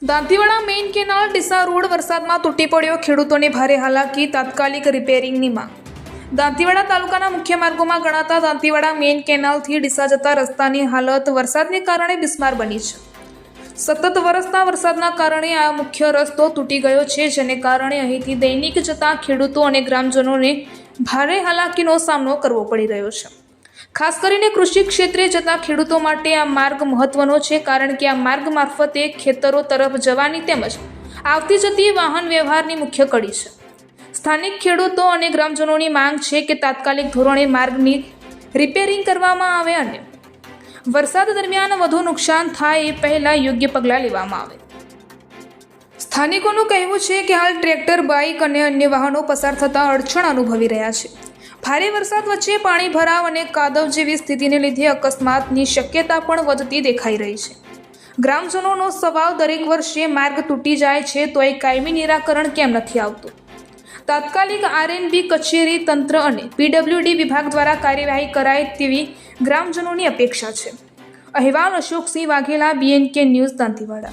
Dantiwada main canal Deesa road વરસાદમાં તૂટી પડ્યો, ખેડૂતોને ભારે હાલાકી, તાત્કાલિક રિપેરિંગની માંગ। દાંતીવાડા તાલુકાના મુખ્ય માર્ગોમાં ગણાતા દાંતીવાડા મેઇન કેનાલથી ડીસા જતા રસ્તાની હાલત વરસાદને કારણે બિસ્માર બની છે। સતત વરસતા વરસાદના કારણે આ મુખ્ય રસ્તો તૂટી ગયો છે, જેને કારણે અહીંથી દૈનિક જતા ખેડૂતો અને ગ્રામજનોને ભારે હાલાકીનો સામનો કરવો પડી રહ્યો છે। ખાસ કરીને કૃષિ ક્ષેત્રે જતા ખેડૂતો માટે આ માર્ગ મહત્વનો છે, કારણ કે આ માર્ગ મારફતે ખેતરો તરફ જવાની તેમજ આવતી જતી વાહન વ્યવહારની મુખ્ય કડી છે। સ્થાનિક ખેડૂતો અને ગ્રામજનોની માંગ છે કે તાત્કાલિક ધોરણે માર્ગની રિપેરિંગ કરવામાં આવે અને વરસાદ દરમિયાન વધુ નુકસાન થાય એ પહેલા યોગ્ય પગલાં લેવામાં આવે। સ્થાનિકોનું કહેવું છે કે હાલ ટ્રેક્ટર, બાઇક અને અન્ય વાહનો પસાર થતા અડચણ અનુભવી રહ્યા છે। ભારે વરસાદ વચ્ચે પાણી ભરાવ અને કાદવ જેવી સ્થિતિને લીધે અકસ્માતની શક્યતા પણ વધતી દેખાઈ રહી છે। ગ્રામજનોનો સવાલ, દરેક વર્ષે માર્ગ તૂટી જાય છે તો એ કાયમી નિરાકરણ કેમ નથી આવતું? તાત્કાલિક આરએનબી કચેરી, તંત્ર અને પીડબ્લ્યુડી વિભાગ દ્વારા કાર્યવાહી કરાય તેવી ગ્રામજનોની અપેક્ષા છે। અહેવાલ અશોકસિંહ વાઘેલા, BNK ન્યૂઝ, દાંતીવાડા।